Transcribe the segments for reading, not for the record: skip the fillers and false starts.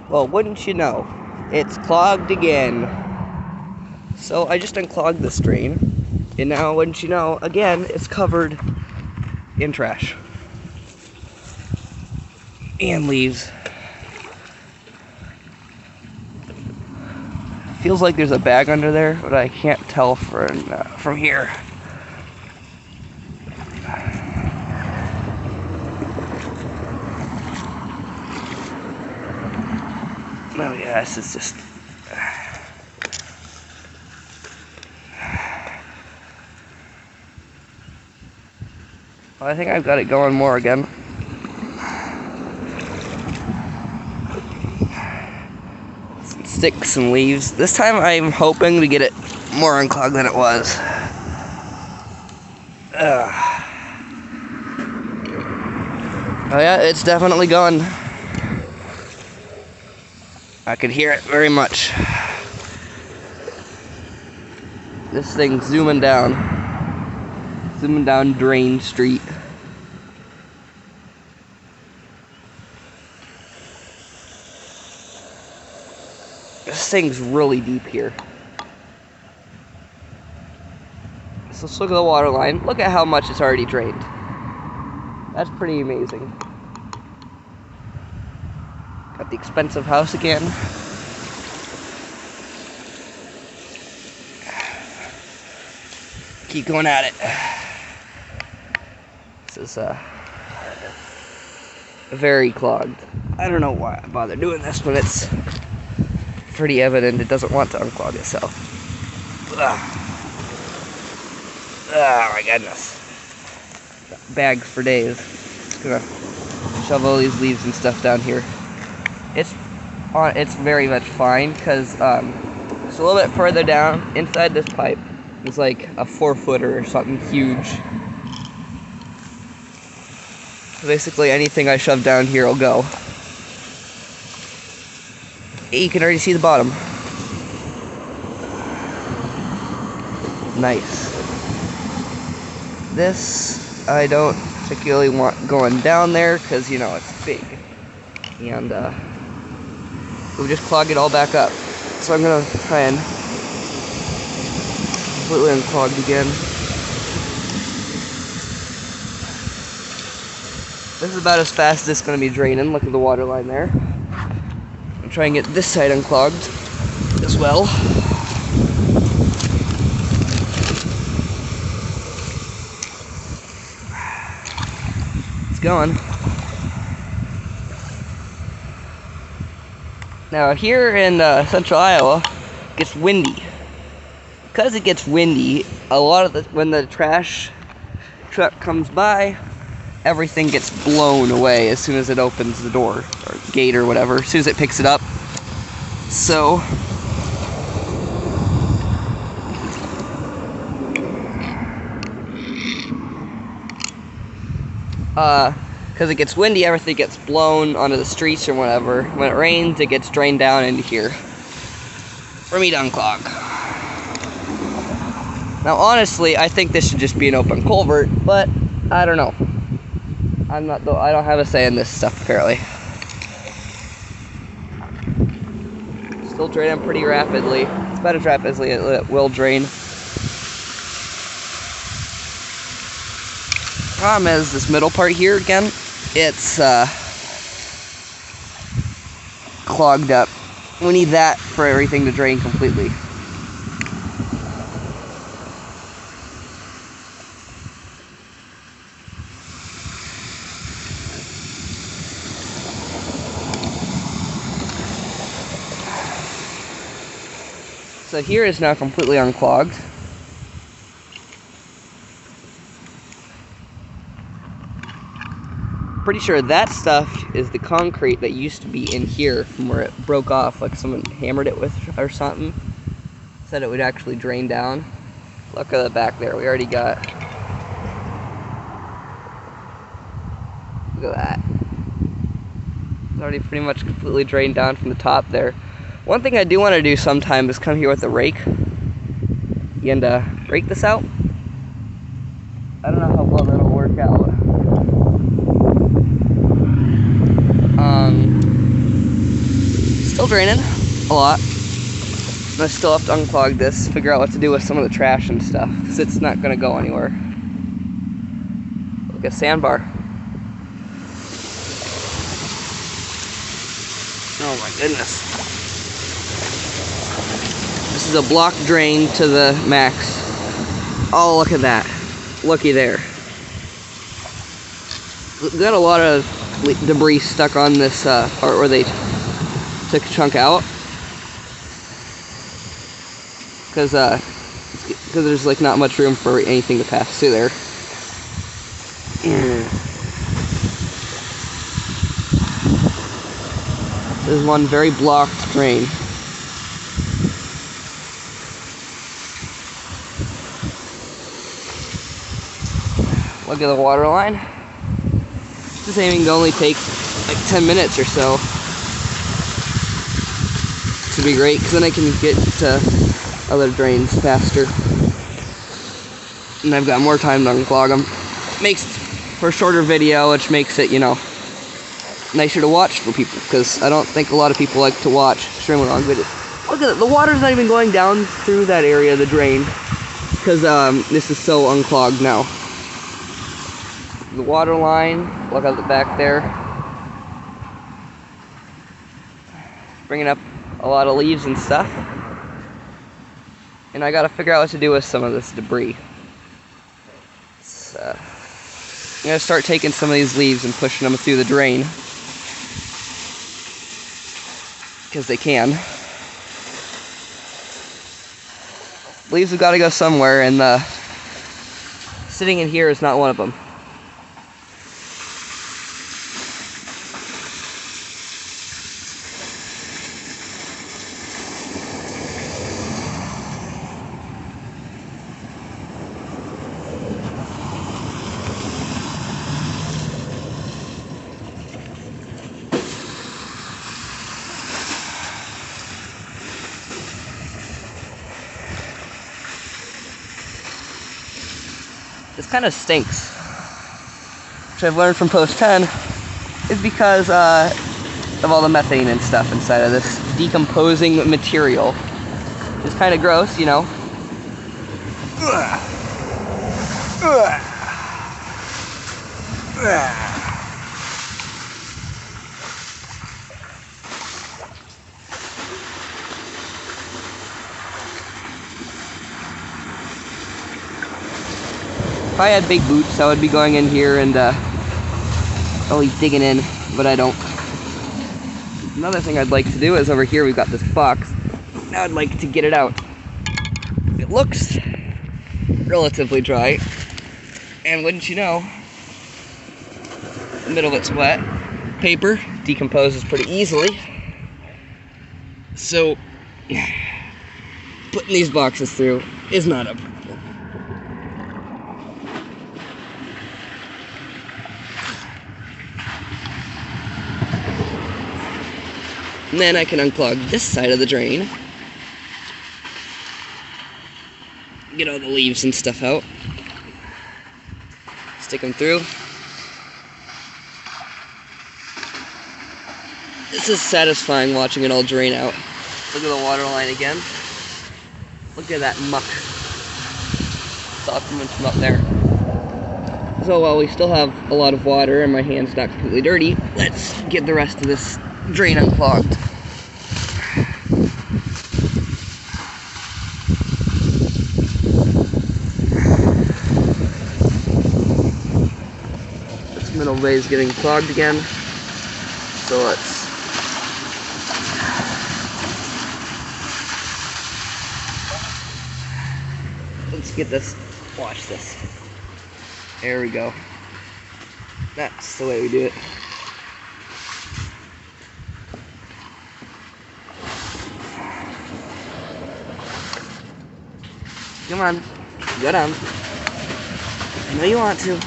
Well, wouldn't you know, it's clogged again. So I just unclogged this drain, and now, wouldn't you know, again, it's covered in trash. And leaves. Feels like there's a bag under there, but I can't tell from here. Oh yeah, this is just... Well, I think I've got it going more again. Some sticks and leaves. This time I'm hoping to get it more unclogged than it was. Oh yeah, it's definitely going. I could hear it very much. This thing's zooming down Drain Street. This thing's really deep here. So let's look at the water line. Look at how much it's already drained. That's pretty amazing. Got the expensive house again. Keep going at it. This is very clogged. I don't know why I bother doing this when it's pretty evident it doesn't want to unclog itself. Oh my goodness. Got bags for days. Just gonna shove all these leaves and stuff down here. It's very much fine because just a little bit further down inside this pipe is like a 4-footer or something huge. So basically anything I shove down here will go. You can already see the bottom. Nice. This I don't particularly want going down there because, you know, it's big. And we'll just clog it all back up. So I'm gonna try and completely unclogged again. This is about as fast as it's gonna be draining. Look at the water line there. I'm trying to get this side unclogged as well. It's going. Now here in central Iowa, it gets windy. Because it gets windy, a lot of when the trash truck comes by, everything gets blown away as soon as it opens the door or gate or whatever, as soon as it picks it up. So because it gets windy, everything gets blown onto the streets or whatever. When it rains, it gets drained down into here for me to unclog. Now honestly, I think this should just be an open culvert, but I don't know. I don't have a say in this stuff apparently. Still draining pretty rapidly. It's about as rapidly as it will drain. Problem is this middle part here again, it's clogged up. We need that for everything to drain completely. So here is now completely unclogged. Pretty sure that stuff is the concrete that used to be in here from where it broke off, like someone hammered it with or something. Said it would actually drain down. Look at the back there, we already got... Look at that. It's already pretty much completely drained down from the top there. One thing I do want to do sometime is come here with a rake and rake this out. I don't know how well that'll work out. still draining a lot. And I still have to unclog this, figure out what to do with some of the trash and stuff, because it's not going to go anywhere. Like a sandbar. Oh my goodness. This is a block drain to the max. Oh, look at that. Looky there. We've got a lot of debris stuck on this part where they took a chunk out. Because there's like not much room for anything to pass through there. There's one very blocked drain. Look at the water line. This aiming to only take like 10 minutes or so. This would be great because then I can get to other drains faster. And I've got more time to unclog them. Makes for a shorter video, which makes it, you know, nicer to watch for people, because I don't think a lot of people like to watch extremely long videos. Look at it, the water's not even going down through that area of the drain, because this is so unclogged now. The water line, look at the back there. Bringing up a lot of leaves and stuff. And I gotta figure out what to do with some of this debris. I'm gonna start taking some of these leaves and pushing them through the drain. Because they can. Leaves have got to go somewhere, and sitting in here is not one of them. This kind of stinks, which I've learned from post 10 is because of all the methane and stuff inside of this decomposing material. It's kind of gross, you know. If I had big boots, I would be going in here and really digging in, but I don't. Another thing I'd like to do is over here we've got this box. Now I'd like to get it out. It looks relatively dry, and wouldn't you know, the middle of it's wet. Paper decomposes pretty easily. So putting these boxes through is not a problem. And then I can unclog this side of the drain. Get all the leaves and stuff out. Stick them through. This is satisfying watching it all drain out. Look at the water line again. Look at that muck. It's all coming from up there. So while we still have a lot of water and my hand's not completely dirty, let's get the rest of this drain unclogged. This middle bay is getting clogged again, so let's get this, watch this. There we go. That's the way we do it. Come on, go down. I know you want to. Look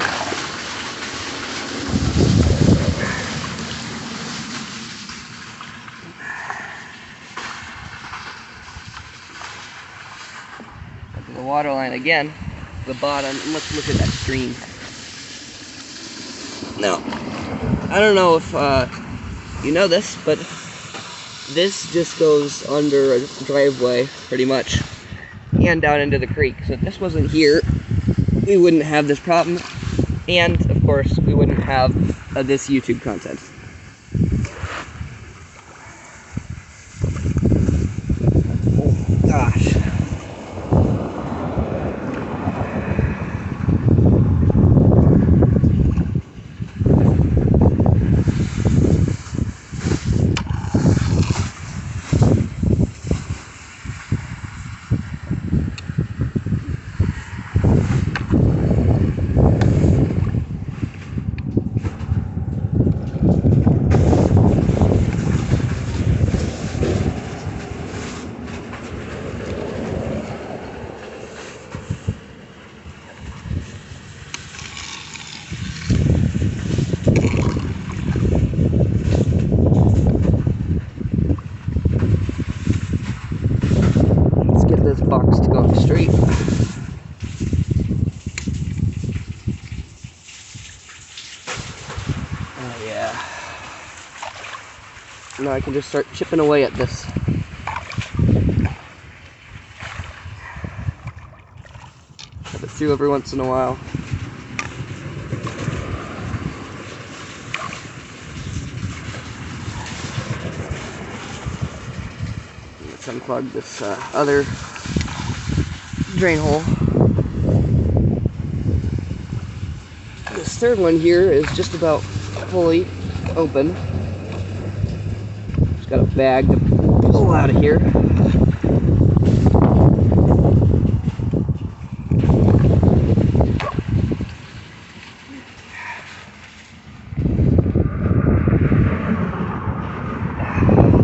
at the water line again, the bottom, and let's look at that stream. Now, I don't know if you know this, but This just goes under a driveway, pretty much, and down into the creek. So if this wasn't here, we wouldn't have this problem, and of course, we wouldn't have this YouTube content. Oh gosh. This box to go straight. Oh yeah. Now I can just start chipping away at this. Cut it through every once in a while. Let's unclog this other drain hole. This third one here is just about fully open. Just got a bag to pull out of here.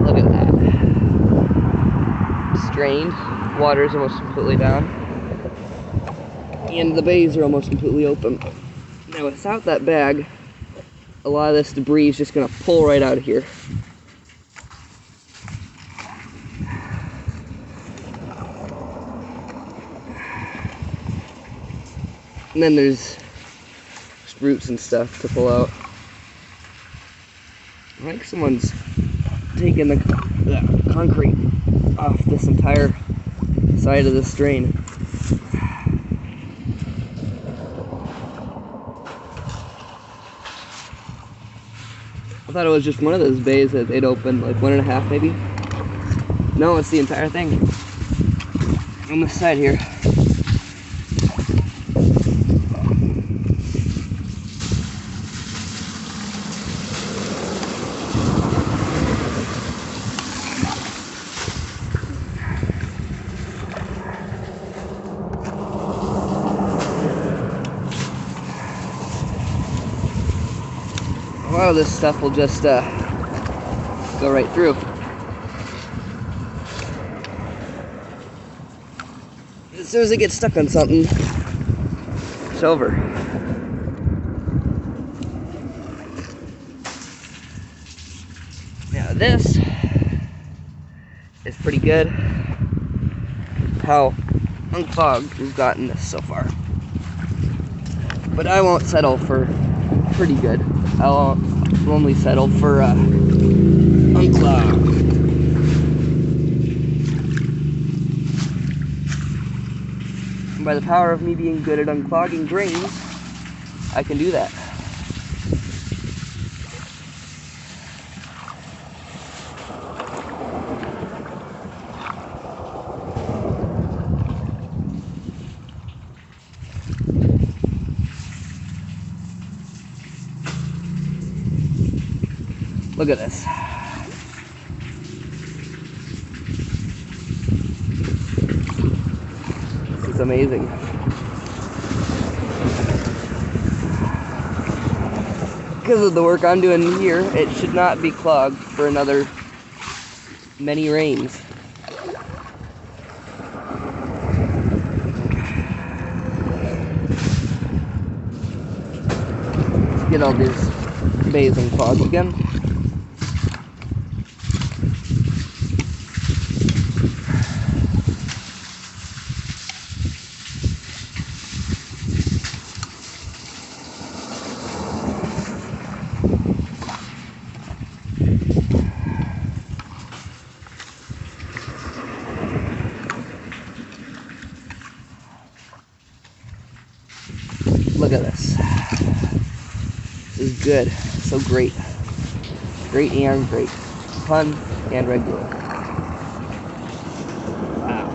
Look at that. It's drained. Water is almost completely down. And the bays are almost completely open. Now without that bag, a lot of this debris is just going to pull right out of here. And then there's just roots and stuff to pull out. I think someone's taking the concrete off this entire side of this drain. I thought it was just one of those bays that they'd opened, like 1.5 maybe. No, it's the entire thing. On this side here. A lot of this stuff will just go right through. As soon as it gets stuck on something, it's over. Now this is pretty good. How unclogged we've gotten this so far. But I won't settle for pretty good. I'll only settle for unclogged. And by the power of me being good at unclogging drains, I can do that. Look at this. This is amazing. Because of the work I'm doing here, it should not be clogged for another many rains. Let's get all these bays unclogged again. Look at this. This is good. So great. Great and great. Fun and regular. Wow.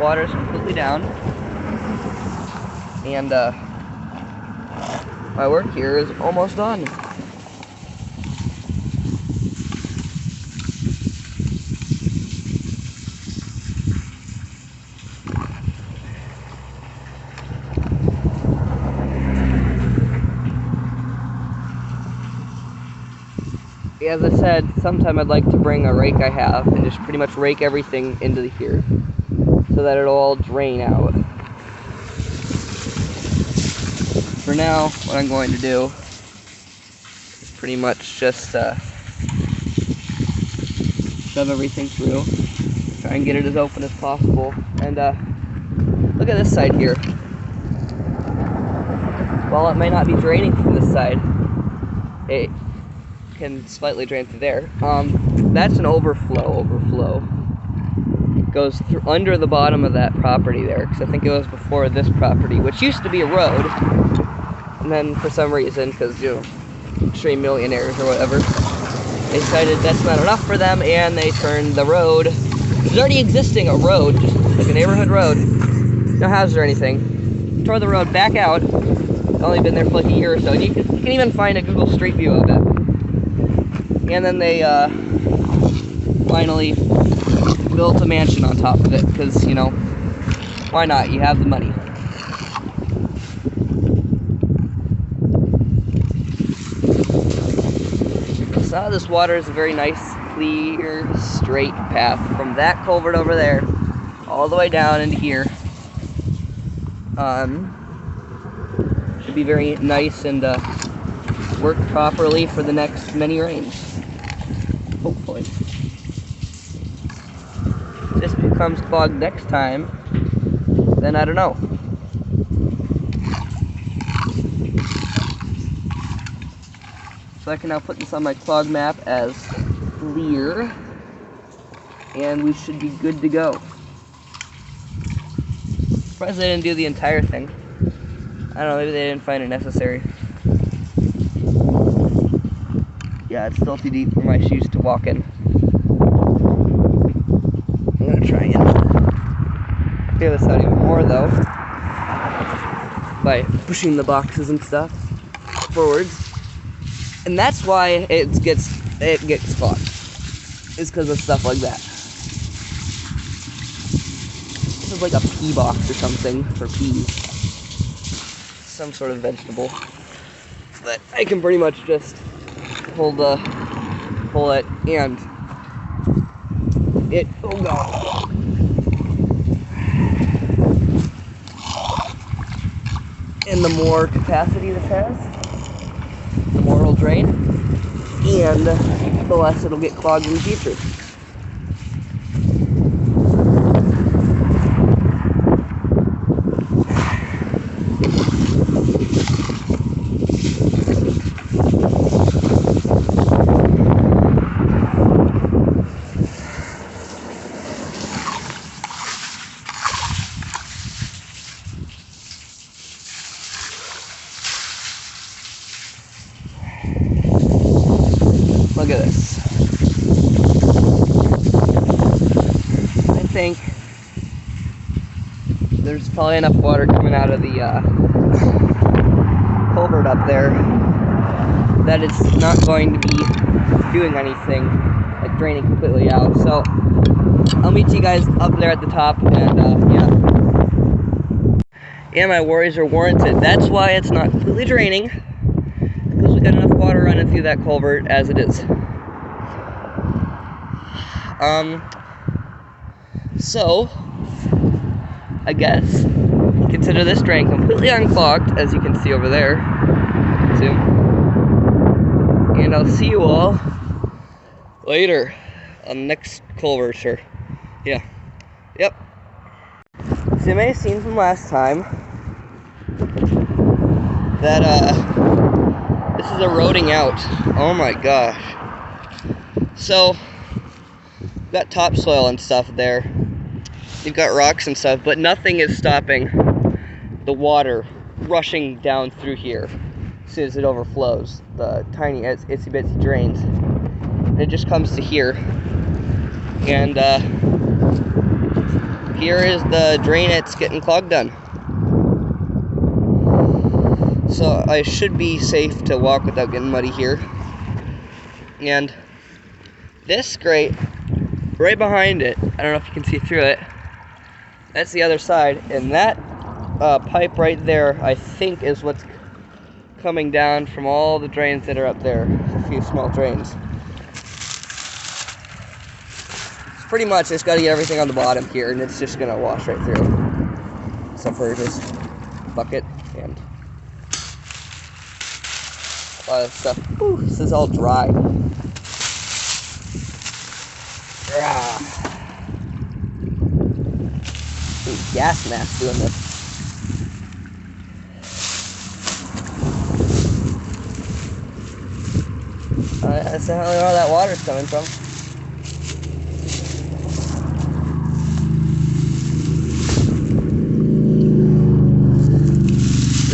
Water's completely down. And my work here is almost done. As I said, sometime I'd like to bring a rake I have and just pretty much rake everything into here so that it'll all drain out. For now, what I'm going to do is pretty much just shove everything through, try and get it as open as possible. And look at this side here. While it may not be draining from this side, it can slightly drain through there. That's an overflow. It goes through under the bottom of that property there, because I think it was before this property, which used to be a road. And then for some reason, because, you know, extreme millionaires or whatever, they decided that's not enough for them, and they turned the road, which is already existing, a road, just like a neighborhood road, no houses or anything, tore the road back out. It's only been there for like a year or so, and you can even find a Google Street View of it. And then they finally built a mansion on top of it, because, you know, why not? You have the money. So this water is a very nice, clear, straight path from that culvert over there all the way down into here. Should be very nice and work properly for the next many rains. Hopefully. If this becomes clogged next time, then I don't know. So I can now put this on my clog map as clear, and we should be good to go. Surprised they didn't do the entire thing. I don't know, maybe they didn't find it necessary. Yeah, it's still too deep for my shoes to walk in. I'm gonna try and clear this out even more though, by pushing the boxes and stuff forwards. And that's why it gets clogged. It's because of stuff like that. This is like a pea box or something for peas. Some sort of vegetable. But I can pretty much just pull it and it will go. And the more capacity this has, the more it'll drain, and the less it'll get clogged in the future. Look at this. I think there's probably enough water coming out of the culvert up there that it's not going to be doing anything, like draining completely out. So I'll meet you guys up there at the top, and yeah, my worries are warranted. That's why it's not completely draining, because we got enough water running through that culvert as it is. So I guess consider this drain completely unclogged, as you can see over there. Zoom. And I'll see you all later on the next culvert, or yeah. Yep. So you may have seen from last time that this is eroding out. Oh my gosh. So got topsoil and stuff there. You've got rocks and stuff, but nothing is stopping the water rushing down through here as soon as it overflows. The tiny itsy bitsy drains. And it just comes to here. And here is the drain it's getting clogged done. So I should be safe to walk without getting muddy here. And this grate, right behind it, I don't know if you can see through it, that's the other side, and that pipe right there, I think, is what's coming down from all the drains that are up there, a few small drains. It's pretty much just got to get everything on the bottom here, and it's just going to wash right through. Except for this bucket and a lot of stuff. Ooh, this is all dry. Ooh, gas mask doing this. That's not really where that water's coming from.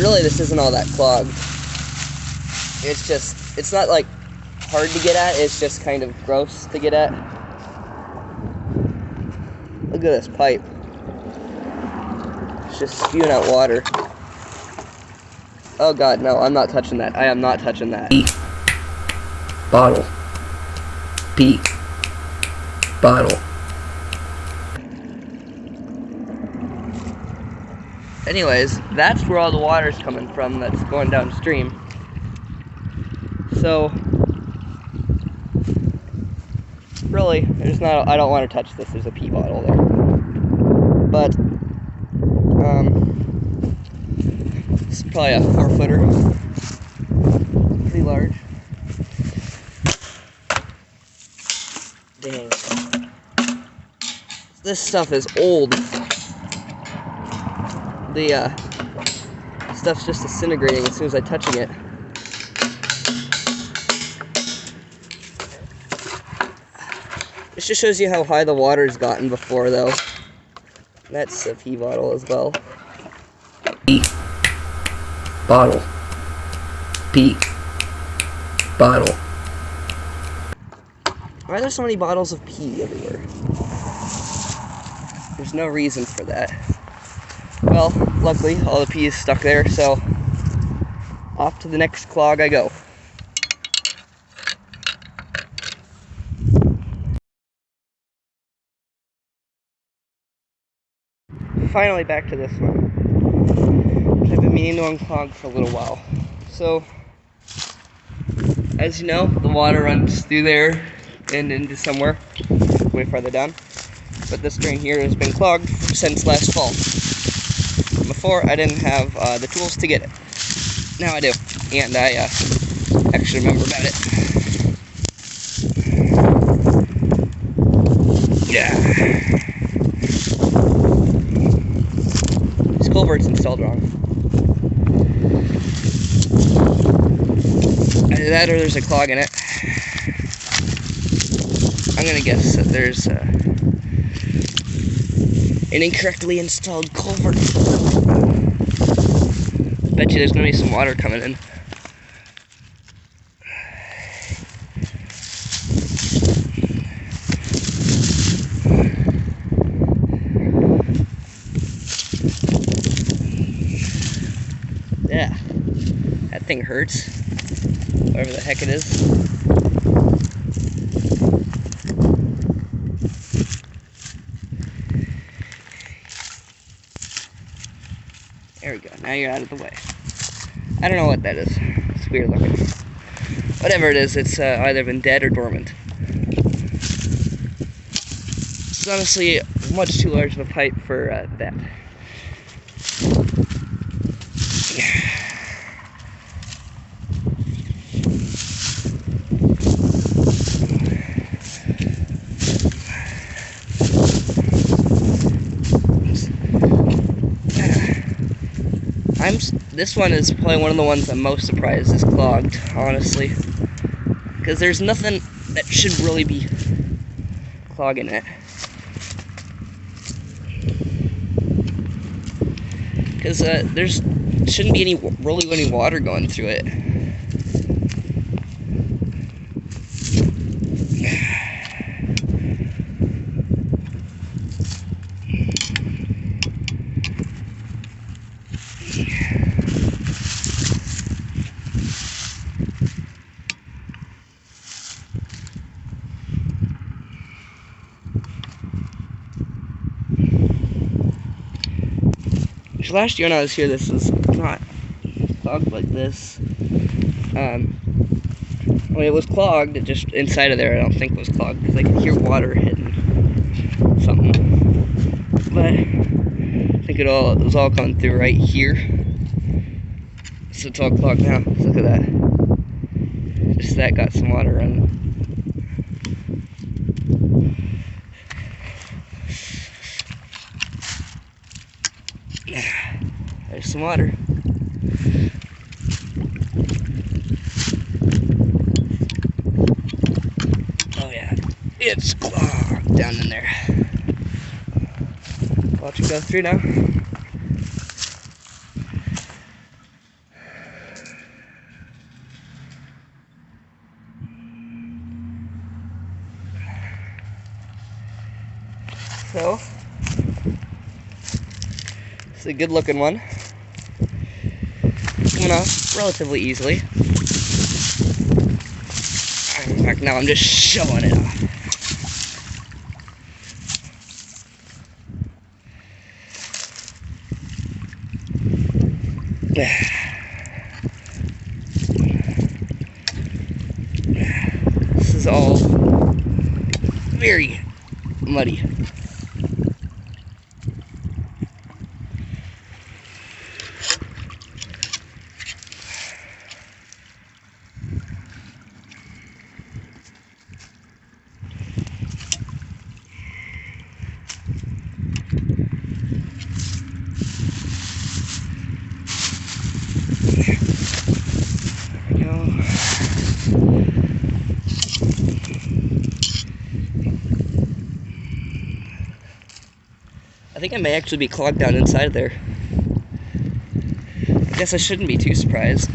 Really, this isn't all that clogged. It's not like hard to get at, it's just kind of gross to get at. Look at this pipe. It's just spewing out water. Oh god, no, I'm not touching that. I am not touching that. P. Bottle. P. Bottle. Anyways, that's where all the water's coming from that's going downstream. So, really, I don't want to touch this. There's a pee bottle there. But, it's probably a 4-footer. Pretty large. Dang. This stuff is old. The, stuff's just disintegrating as soon as I'm touching it. This just shows you how high the water's gotten before, though. That's a pee bottle as well. Pee. Bottle. Pee. Bottle. Why are there so many bottles of pee everywhere? There's no reason for that. Well, luckily, all the pee is stuck there, so off to the next clog I go. Finally back to this one, which I've been meaning to unclog for a little while. So, as you know, the water runs through there and into somewhere way farther down. But this drain here has been clogged since last fall. Before, I didn't have the tools to get it. Now I do, and I actually remember about it. Yeah. This culvert's installed wrong. Either that or there's a clog in it. I'm gonna guess that there's an incorrectly installed culvert. Bet you there's gonna be some water coming in. Yeah, that thing hurts. Whatever the heck it is. There we go, now you're out of the way. I don't know what that is. It's weird looking. Whatever it is, it's either been dead or dormant. It's honestly much too large of a pipe for that. This one is probably one of the ones I'm most surprised is clogged, honestly. Because there's nothing that should really be clogging it. Because there's shouldn't be really any water going through it. Last year when I was here, this was not clogged like this. When it was clogged, it just inside of there, I don't think it was clogged because I could hear water hitting something. But I think it was all coming through right here. So it's all clogged now. Look at that. Just that got some water in it. There's some water. Oh yeah, it's clogged down in there. Watch it go through now. So, it's a good looking one. Coming off relatively easily. In fact, now I'm just showing it off. This is all very muddy. I think I may actually be clogged down inside there. I guess I shouldn't be too surprised.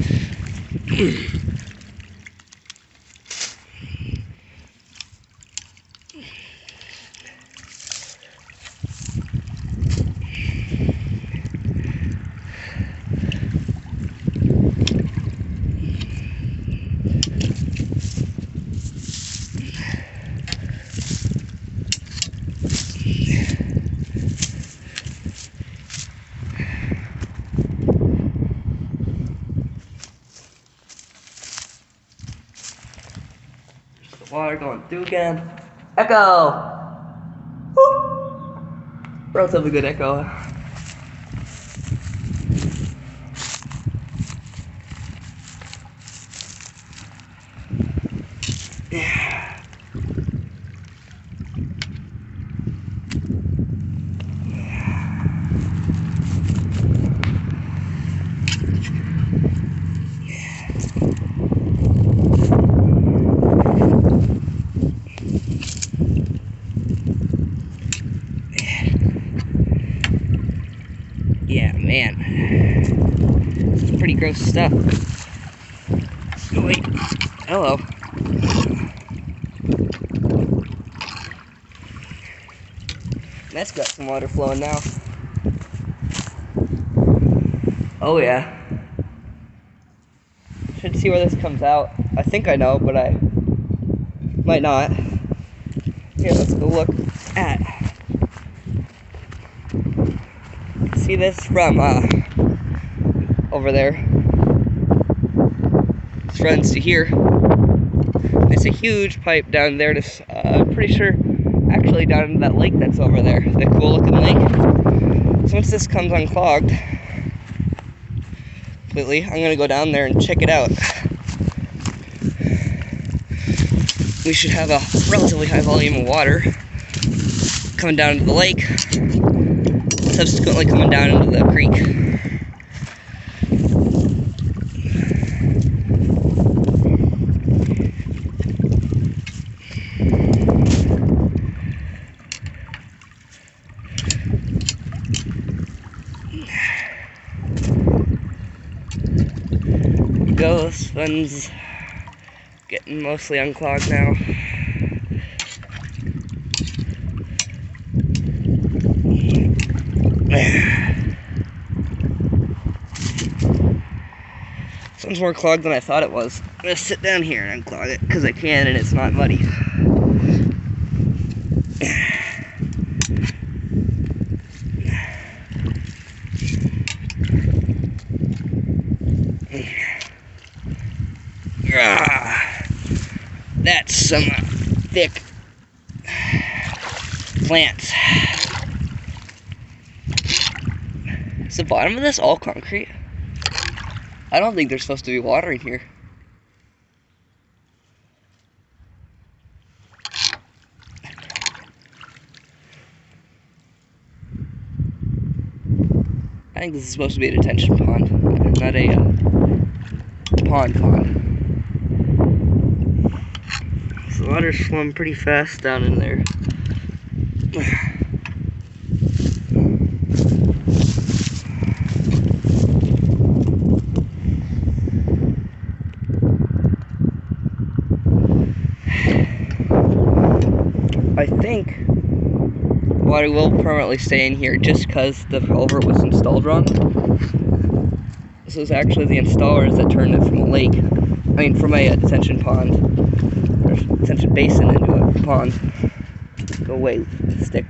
Water going through again. Echo! Woo! Relatively good echo. Yeah. Yeah, man. Some pretty gross stuff. Oh, wait. Hello. That's got some water flowing now. Oh, yeah. Should see where this comes out. I think I know, but I might not. Here, let's go look at. See this from over there. This runs to here. There's a huge pipe down there. I'm pretty sure, actually down into that lake that's over there. The cool looking lake. So once this comes unclogged completely, I'm gonna go down there and check it out. We should have a relatively high volume of water coming down into the lake, subsequently coming down into the creek. So this one's getting mostly unclogged now. This one's more clogged than I thought it was. I'm gonna sit down here and unclog it because I can and it's not muddy. That's some thick plants. Is the bottom of this all concrete? I don't think there's supposed to be water in here. I think this is supposed to be a detention pond, not a pond. So the water's flowing pretty fast down in there. I think water will permanently stay in here just because the culvert was installed wrong. This was actually the installers that turned it from a lake, from a detention pond, or detention basin into a pond. Go away, stick.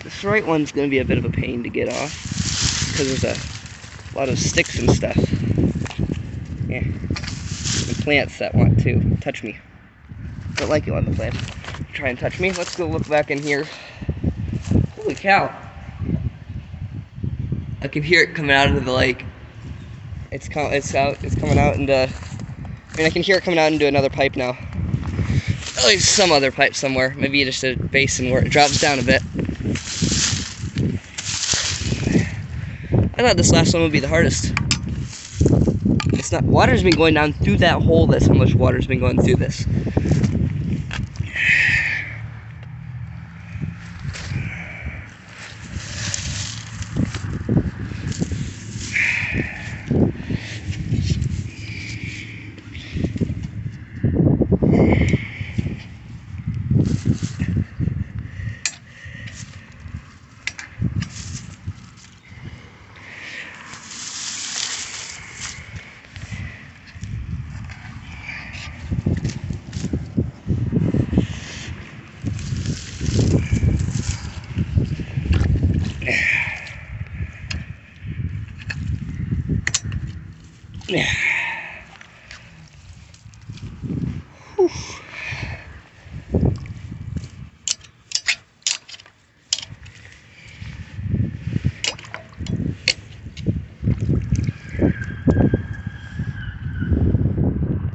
This right one's going to be a bit of a pain to get off because there's a lot of sticks and stuff. Yeah, and plants that want to touch me. Don't like it when the plants try and touch me. Let's go look back in here. Holy cow! I can hear it coming out of the lake. It's coming out into. I can hear it coming out into another pipe now. Oh, there's some other pipe somewhere. Maybe just a basin where it drops down a bit. I thought this last one would be the hardest. It's not. Water's been going down through that hole. That's how much water's been going through this.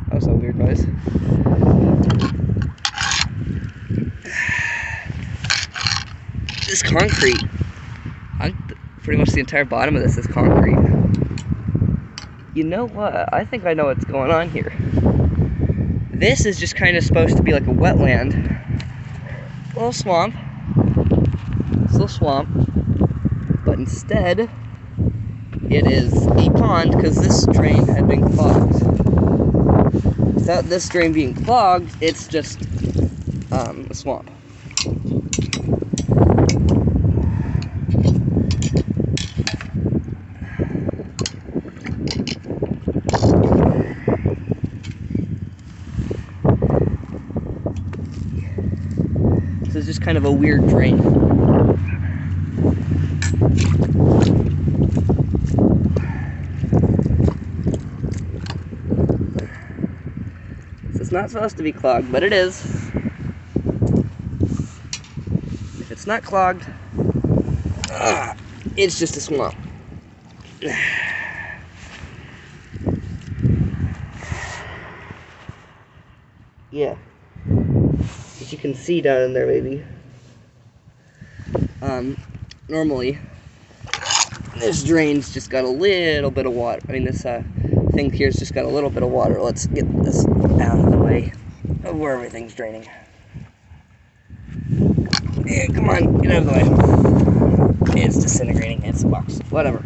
That was a weird noise. This concrete, pretty much the entire bottom of this is concrete. You know what? I think I know what's going on here. This is just kind of supposed to be like a wetland. A little swamp. It's a little swamp. But instead, it is a pond because this drain had been clogged. Without this drain being clogged, it's just a swamp. This is just kind of a weird drain. It's not supposed to be clogged, but it is. If it's not clogged, it's just a swamp. Yeah. As you can see down in there, maybe. normally this drain's just got a little bit of water. I mean, this thing here's just got a little bit of water. Let's get this out of the way of where everything's draining. Yeah, come on, get out of the way. It's disintegrating. It's a box. Whatever.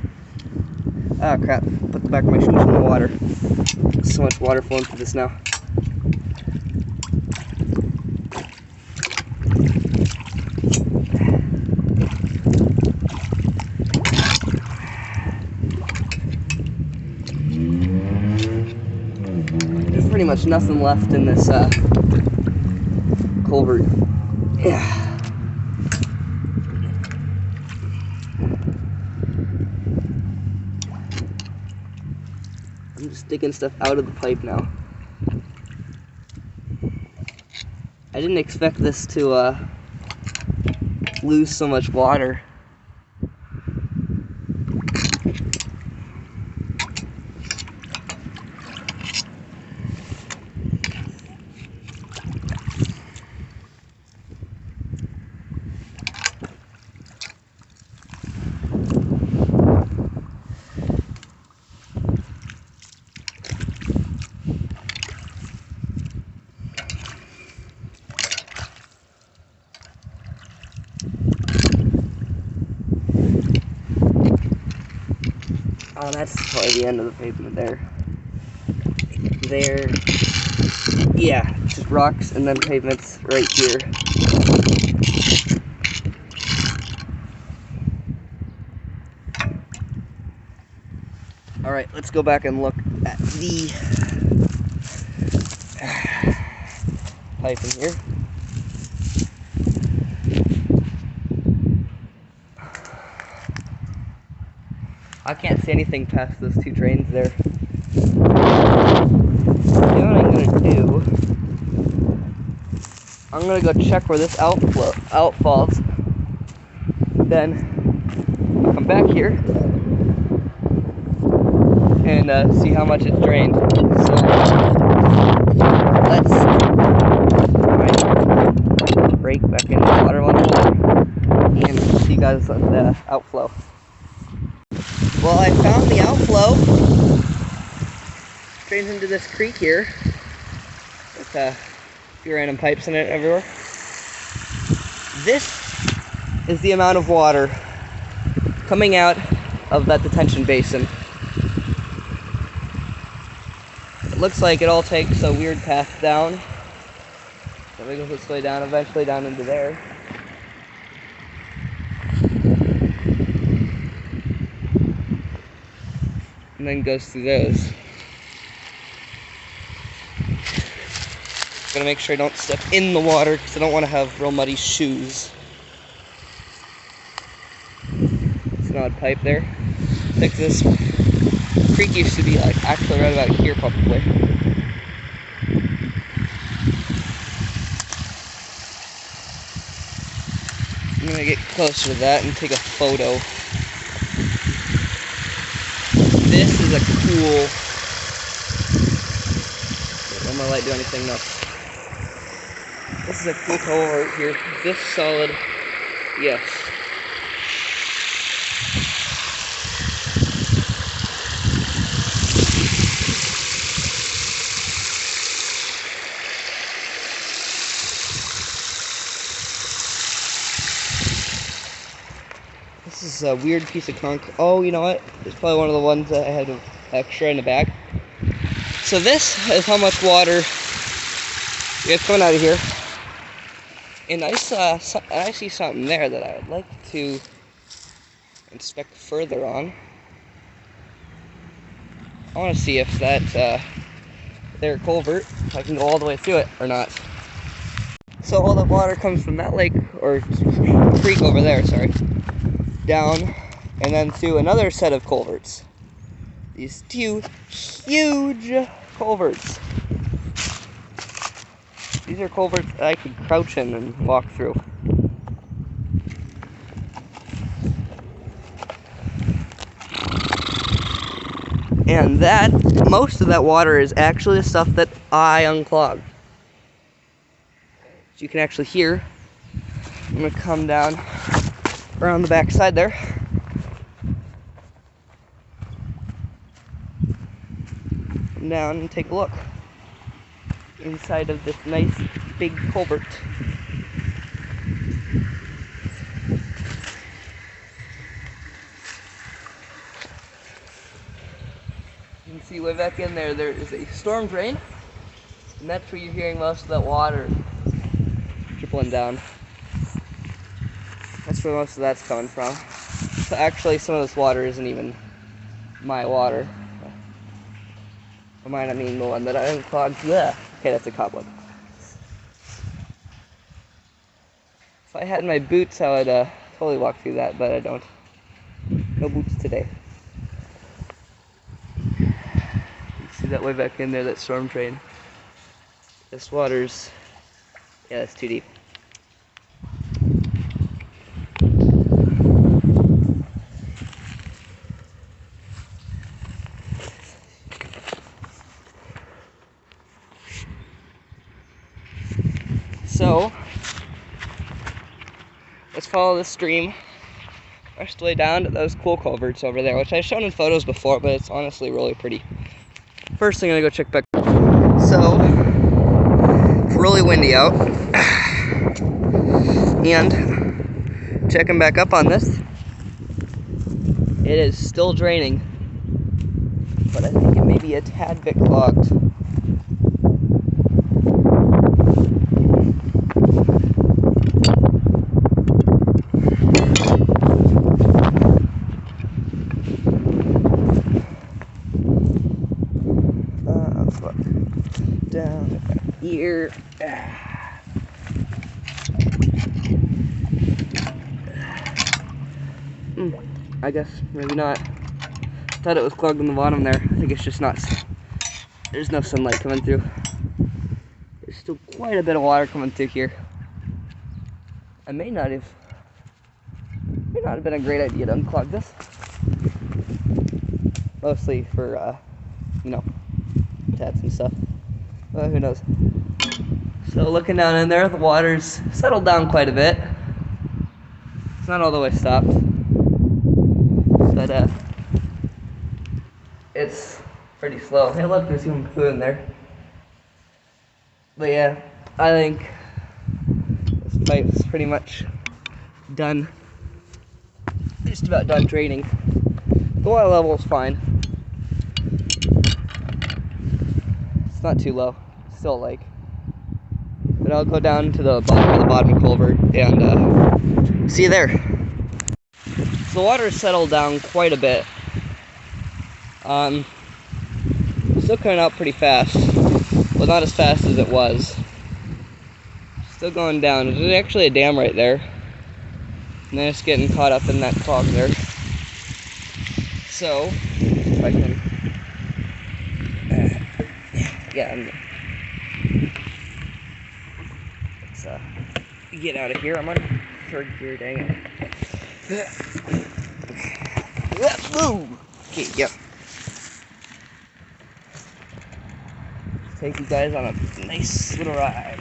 Ah, crap. Put the back of my shoes in the water. So much water flowing through this now. There's pretty much nothing left in this culvert. Yeah. I'm just digging stuff out of the pipe now. I didn't expect this to lose so much water. Oh, that's probably the end of the pavement there. There. Yeah, just rocks and then pavements right here. Alright, let's go back and look at the pipe in here. I can't see anything past those two drains there. You know what I'm gonna do? I'm gonna go check where this outfalls. Then come back here and see how much it's drained. So let's break back into the water level and see you guys on the outflow. Well, I found the outflow. Drains into this creek here with a few random pipes in it everywhere. This is the amount of water coming out of that detention basin. It looks like it all takes a weird path down. So we go this way down, eventually down into there. And then goes through those. Gotta make sure I don't step in the water because I don't want to have real muddy shoes. It's an odd pipe there. I think this creek used to be like actually right about here probably. I'm gonna get closer to that and take a photo. This is a cool. Won't my light do anything? No. This is a cool culvert here. This solid, yes. This is a weird piece of concrete. Oh, you know what? It's probably one of the ones that I had extra in the back. So this is how much water we have coming out of here. And I see something there that I would like to inspect further on. I want to see if that their culvert, if I can go all the way through it or not. So all the water comes from that lake, or creek over there, sorry, down, and then through another set of culverts. These two huge culverts. These are culverts that I could crouch in and walk through. And that, most of that water is actually the stuff that I unclogged. So you can actually hear. I'm gonna come down around the back side there. Come down and take a look inside of this nice big culvert. You can see way back in there, there is a storm drain, and that's where you're hearing most of that water trickling down. That's where most of that's coming from. So actually, some of this water isn't even my water. Or mine, I mean the one that I unclogged. Yeah. Okay, that's a cobweb. If I had my boots, I would totally walk through that, but I don't. No boots today. You see that way back in there, that storm drain. This water's, yeah, that's too deep. So, let's follow this stream rest the way down to those cool culverts over there, which I've shown in photos before, but it's honestly really pretty. First thing, I'm gonna go check back. So, it's really windy out, and checking back up on this, it is still draining, but I think it may be a tad bit clogged. Down here. I guess maybe not. Thought it was clogged on the bottom there. I think it's just not. There's no sunlight coming through. There's still quite a bit of water coming through here. I may not have been a great idea to unclog this. Mostly for you know, tats and stuff. Well, who knows? So looking down in there, the water's settled down quite a bit. It's not all the way stopped, but it's pretty slow. Hey, look, there's even food in there. But yeah, I think this pipe's pretty much done. Just about done draining. The water level is fine. It's not too low, still a lake. But I'll go down to the bottom culvert and see you there. So the water settled down quite a bit. Still coming out pretty fast. Well, not as fast as it was. Still going down. There's actually a dam right there. And then it's getting caught up in that clog there. So, if I can... yeah, let's get out of here. I'm on third gear, dang it. Boom! Okay, yep. Take you guys on a nice little ride.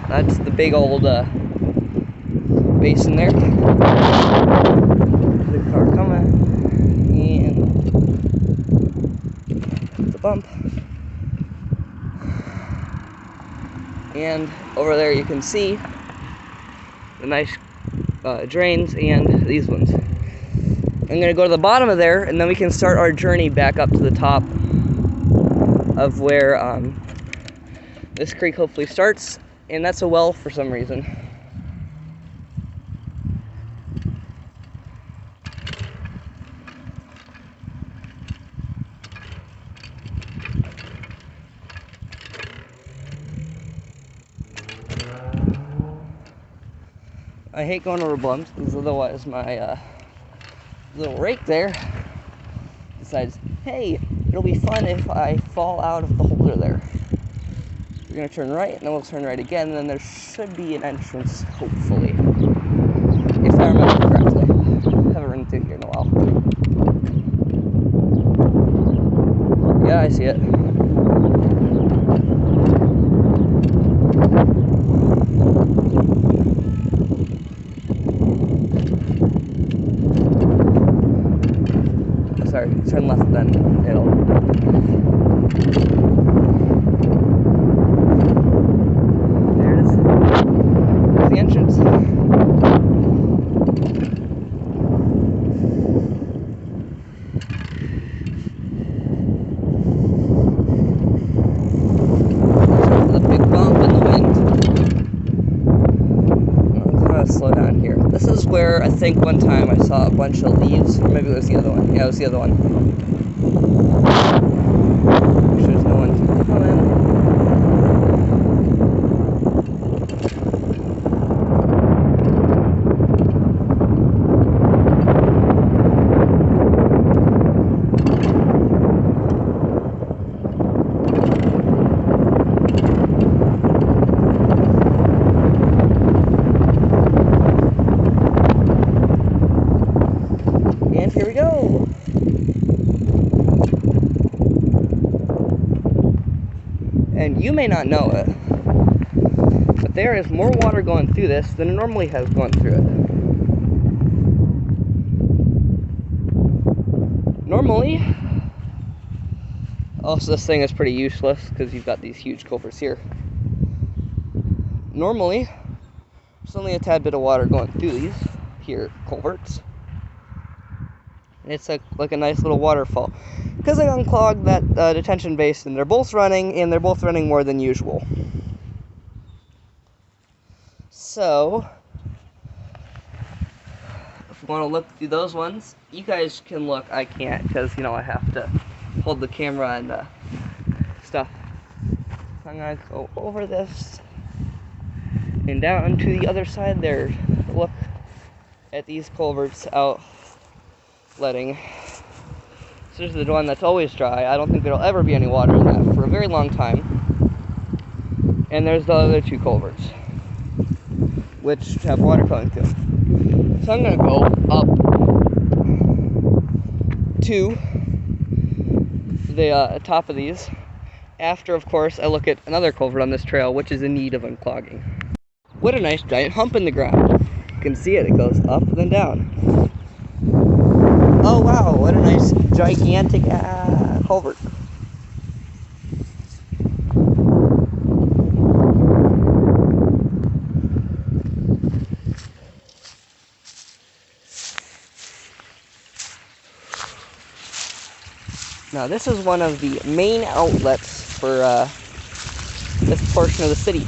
That's the big old basin there. The car coming, and the bump. And over there you can see the nice drains and these ones. I'm gonna go to the bottom of there, and then we can start our journey back up to the top of where this creek hopefully starts. And that's a well for some reason. I hate going over bumps because otherwise my little rake there decides, hey, you it'll be fun if I fall out of the holder there. We're gonna turn right, and then we'll turn right again, and then there should be an entrance, hopefully. If I remember correctly. I haven't run through here in a while. Yeah, I see it. Sorry, turn left then. It'll... There it is. There's the entrance. The big bump in the wind. I'm gonna slow down here. This is where I think one time I saw a bunch of leaves, or maybe it was the other one. Yeah, it was the other one. Make sure there's no one coming. And here we go. And you may not know it, but there is more water going through this than it normally has gone through it. Normally, also this thing is pretty useless because you've got these huge culverts here. Normally, there's only a tad bit of water going through these here culverts. It's like a nice little waterfall. Because I unclogged that detention basin, they're both running, and they're both running more than usual. So, if you want to look through those ones, you guys can look. I can't, because, you know, I have to hold the camera and stuff. So I'm going to go over this and down to the other side there. Look at these culverts out. Letting. So this is the one that's always dry. I don't think there'll ever be any water in that for a very long time. And there's the other two culverts, which have water coming through. So I'm gonna go up to the top of these. After, of course, I look at another culvert on this trail, which is in need of unclogging. What a nice giant hump in the ground. You can see it. It goes up and then down. Oh wow, what a nice gigantic culvert. Now this is one of the main outlets for this portion of the city.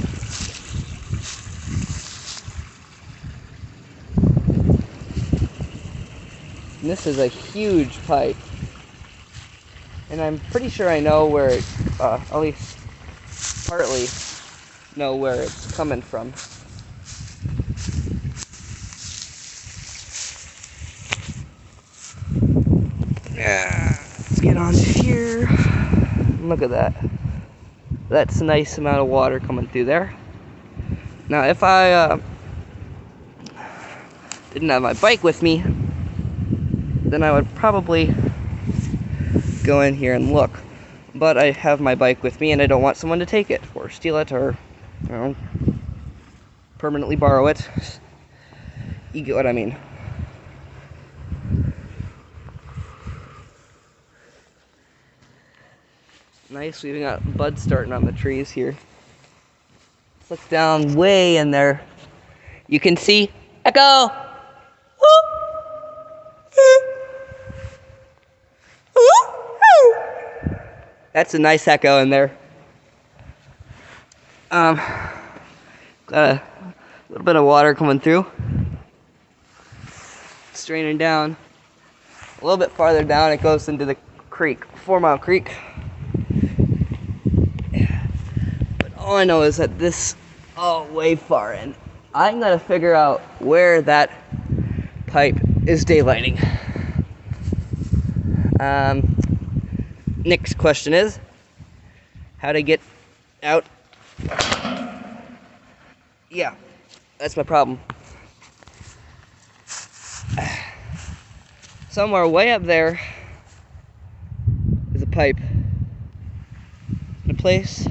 And this is a huge pipe, and I'm pretty sure I know where it, at least partly know where it's coming from. Let's get on here. Look at that. That's a nice amount of water coming through there. Now if I didn't have my bike with me, then I would probably go in here and look. But I have my bike with me, and I don't want someone to take it, or steal it, or, you know, permanently borrow it. You get what I mean. Nice, we've got buds starting on the trees here. Let's look down way in there. You can see Echo! That's a nice echo in there. Got a little bit of water coming through. It's draining down. A little bit farther down, it goes into the creek, 4 Mile Creek. But all I know is that this, way far in, I'm gonna figure out where that pipe is daylighting. Next question is how to get out. Yeah, that's my problem. Somewhere way up there is a pipe. In a place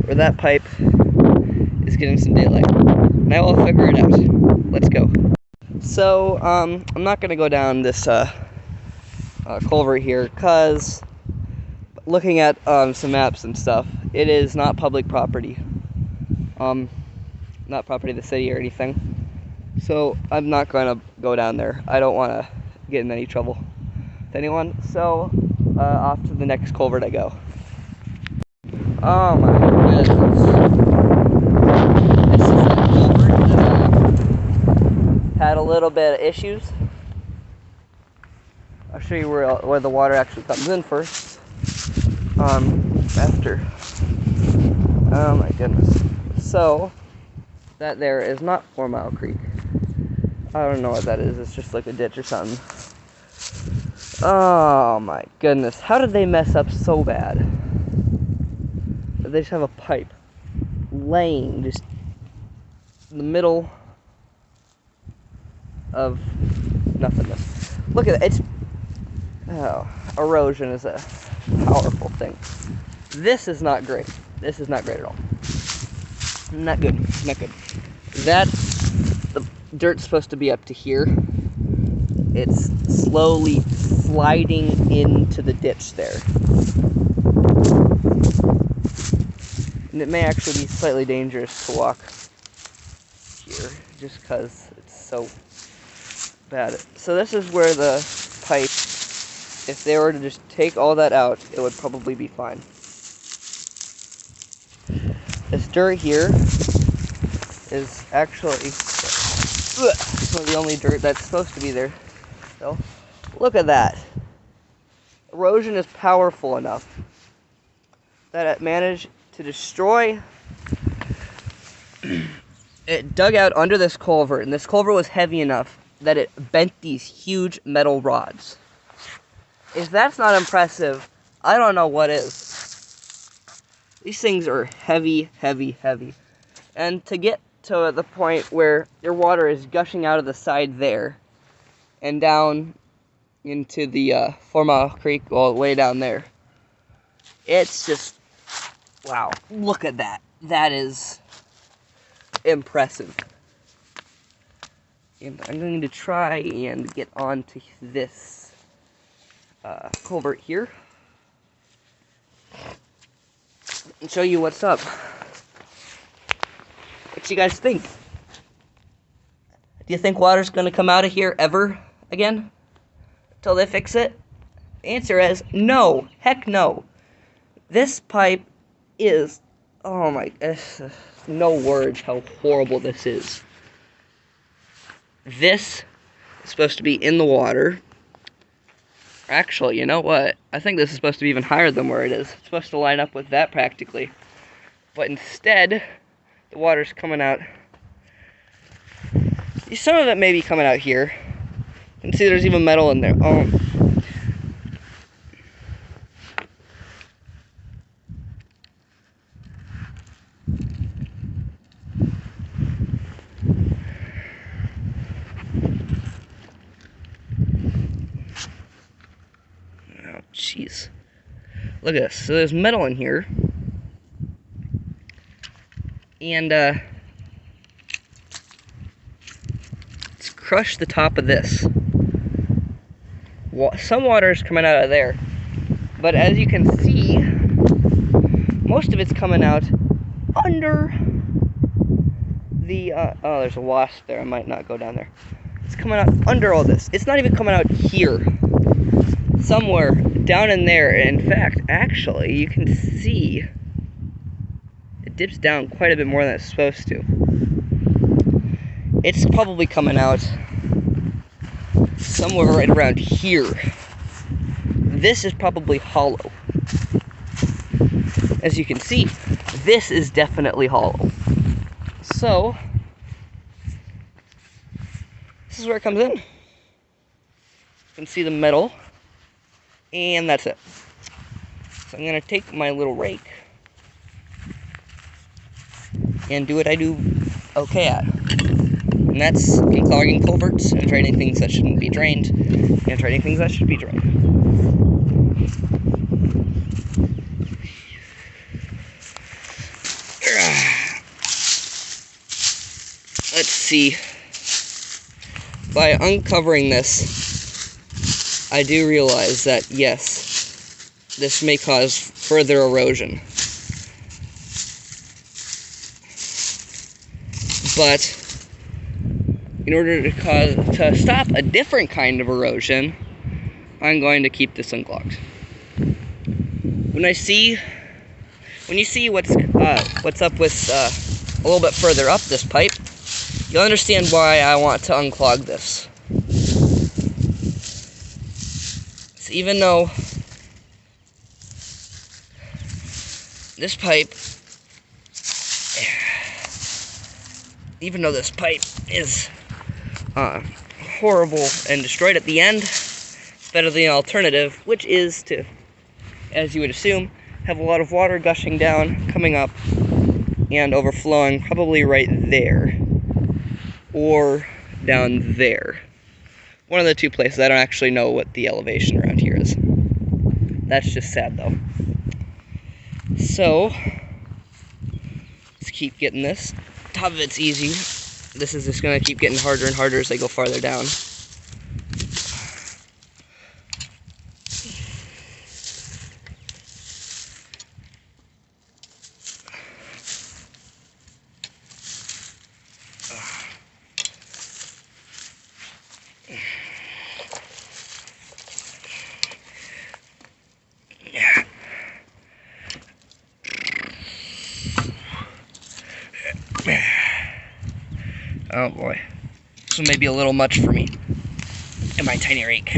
where that pipe is getting some daylight. Now I'll figure it out. Let's go. So, I'm not gonna go down this culvert here, cause looking at some maps and stuff, it is not public property. Not property of the city or anything. So I'm not gonna go down there. I don't want to get in any trouble with anyone. So off to the next culvert I go. Oh my goodness. This is a culvert that had a little bit of issues. I'll show you where the water actually comes in first. After. Oh my goodness. So, that there is not 4 Mile Creek. I don't know what that is. It's just like a ditch or something. Oh my goodness. How did they mess up so bad? They just have a pipe laying just in the middle of nothingness. Look at it. Erosion is a powerful thing. This is not great. This is not great at all. Not good. Not good. The dirt's supposed to be up to here. It's slowly sliding into the ditch there. And it may actually be slightly dangerous to walk here just because it's so bad. So this is where the pipe, if they were to just take all that out, it would probably be fine. This dirt here is actually some of the only dirt that's supposed to be there. So, look at that. Erosion is powerful enough that it managed to destroy. It dug out under this culvert, and this culvert was heavy enough that it bent these huge metal rods. If that's not impressive, I don't know what is. These things are heavy, heavy, heavy. And to get to the point where your water is gushing out of the side there and down into the 4 Mile Creek all the way down there, it's just, wow, look at that. That is impressive. And I'm going to try and get onto this culvert here and show you what's up. What do you guys think? Do you think water's gonna come out of here ever again? Till they fix it? The answer is no. Heck no. This pipe is, oh my, no words how horrible this is. This is supposed to be in the water. Actually, you know what? I think this is supposed to be even higher than where it is. It's supposed to line up with that practically. But instead, the water's coming out. Some of it may be coming out here. You can see there's even metal in there. Oh, jeez. Look at this. So there's metal in here. And, let's crush the top of this. Some water is coming out of there. But as you can see, most of it's coming out under the, oh, there's a wasp there. I might not go down there. It's coming out under all this. It's not even coming out here. Somewhere down in there. In fact, actually, you can see it dips down quite a bit more than it's supposed to. It's probably coming out somewhere right around here. This is probably hollow. As you can see, this is definitely hollow. So, this is where it comes in. You can see the metal. And that's it. So I'm going to take my little rake and do what I do okay at. And that's unclogging culverts and draining things that shouldn't be drained and draining things that should be drained. Let's see. By uncovering this, I do realize that, yes, this may cause further erosion. But in order to stop a different kind of erosion, I'm going to keep this unclogged. When you see what's up with a little bit further up this pipe, you'll understand why I want to unclog this. So even though this pipe is horrible and destroyed at the end, it's better than the alternative, which is to, as you would assume, have a lot of water gushing down, coming up, and overflowing probably right there, or down there. One of the two places. I don't actually know what the elevation around here is. That's just sad, though. So, let's keep getting this. Top of it's easy. This is just going to keep getting harder and harder as I go farther down. Oh boy, this one may be a little much for me and my tiny rake.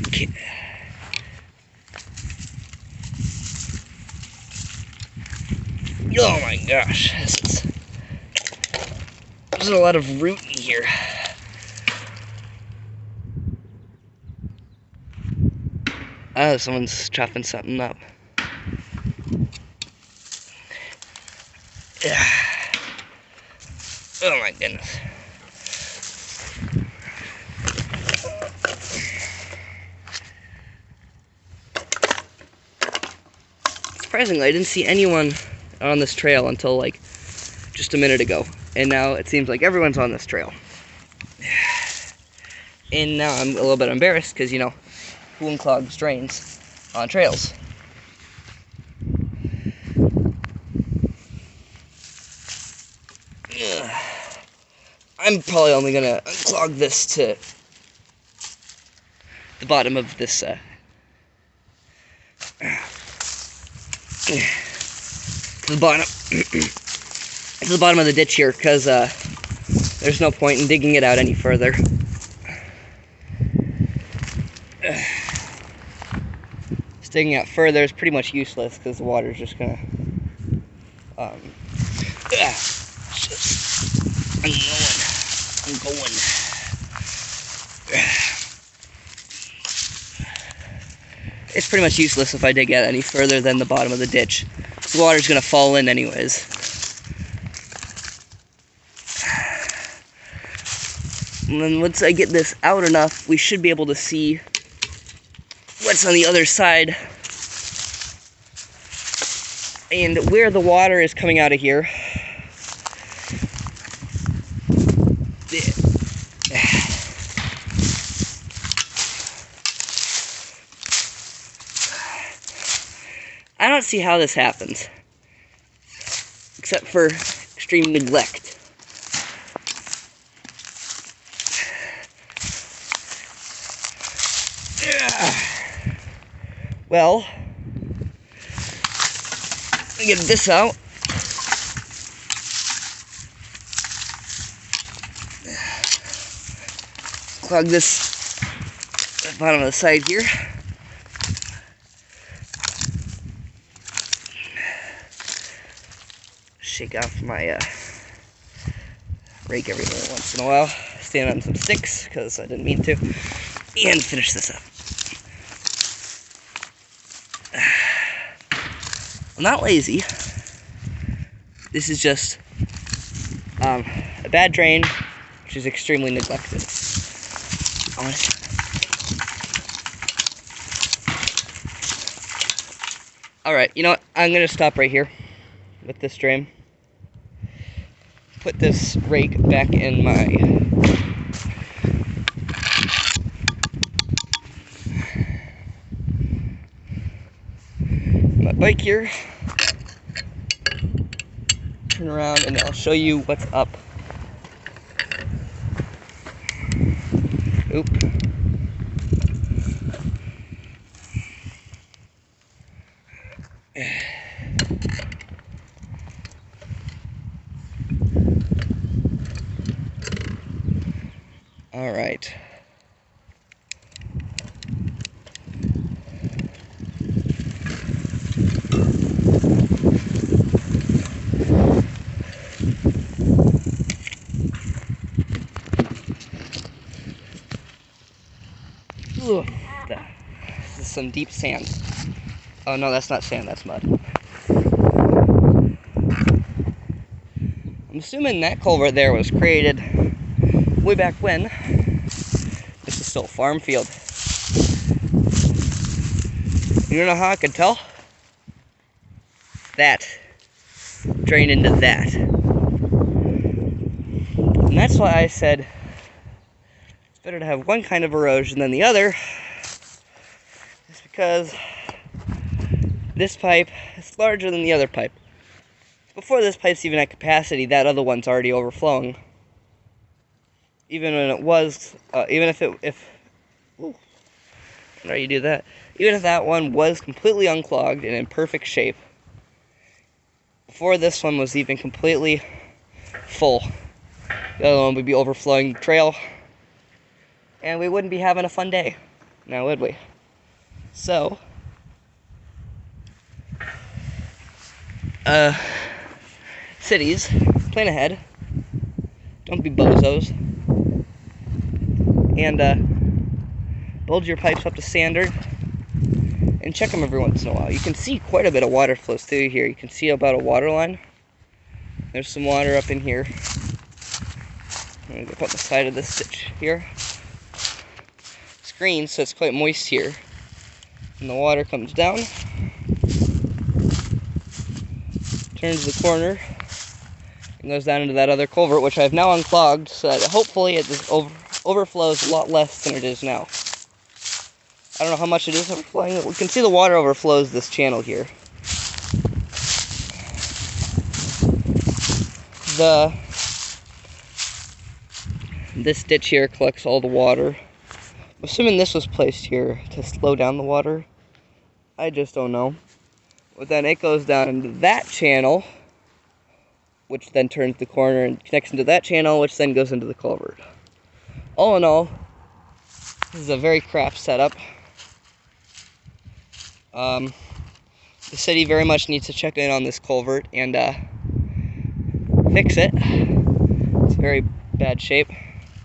Okay. Oh my gosh, there's a lot of root in here. Oh, someone's chopping something up. Oh my goodness. Surprisingly, I didn't see anyone on this trail until like just a minute ago. And now it seems like everyone's on this trail. And now I'm a little bit embarrassed because, you know, who unclogs drains on trails? I'm probably only gonna unclog this to the bottom of this to the bottom of the ditch here, because there's no point in digging it out any further. Digging out further is pretty much useless because the water's just gonna I'm going. It's pretty much useless if I dig out any further than the bottom of the ditch. The water's gonna fall in anyways. And then once I get this out enough, we should be able to see what's on the other side. And where the water is coming out of here. I don't see how this happens, except for extreme neglect. Well, let me get this out. Clog this at the bottom of the side here. Shake off my rake every once in a while. Stand on some sticks because I didn't mean to. And finish this up. I'm not lazy. This is just a bad drain, which is extremely neglected. Alright, you know what? I'm going to stop right here with this drain. Put this rake back in my bike here. Turn around and I'll show you what's up. Oop. All right. Ooh, this is some deep sand. Oh no, that's not sand, that's mud. I'm assuming that culvert there was created way back when. This is still a farm field. You know how I could tell? That drained into that. And that's why I said it's better to have one kind of erosion than the other. Just because this pipe is larger than the other pipe. Before this pipe's even at capacity, that other one's already overflowing. Even when it was, even if ooh, how do you do that? Even if that one was completely unclogged and in perfect shape, before this one was even completely full, the other one would be overflowing the trail, and we wouldn't be having a fun day, now would we? So, cities, plan ahead, don't be bozos, and build your pipes up to standard, and check them every once in a while. You can see quite a bit of water flows through here. You can see about a water line. There's some water up in here. I'm going to go up the side of this ditch here. Screen, so it's quite moist here. And the water comes down, turns the corner, and goes down into that other culvert, which I've now unclogged, so that hopefully it just overflows a lot less than it is now. I don't know how much it is overflowing. We can see the water overflows this channel here. This ditch here collects all the water. I'm assuming this was placed here to slow down the water. I just don't know. But then it goes down into that channel, which then turns the corner and connects into that channel, which then goes into the culvert. All in all, this is a very crap setup. The city very much needs to check in on this culvert and fix it. It's in very bad shape.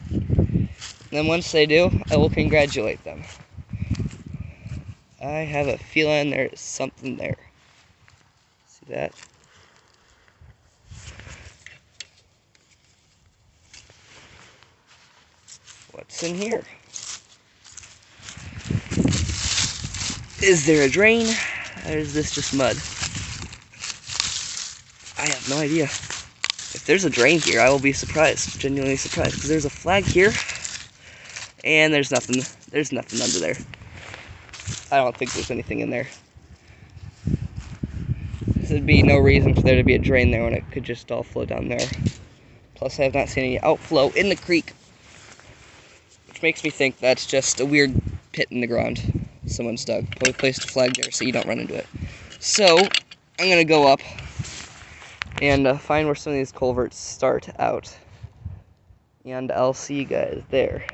And then once they do, I will congratulate them. I have a feeling there is something there. See that? What's in here? Is there a drain? Or is this just mud? I have no idea. If there's a drain here, I will be surprised, genuinely surprised, because there's a flag here, and there's nothing under there. I don't think there's anything in there. There'd be no reason for there to be a drain there when it could just all flow down there. Plus, I have not seen any outflow in the creek, which makes me think that's just a weird pit in the ground someone's dug. Probably placed a flag there so you don't run into it. So, I'm gonna go up and find where some of these culverts start out. And I'll see you guys there.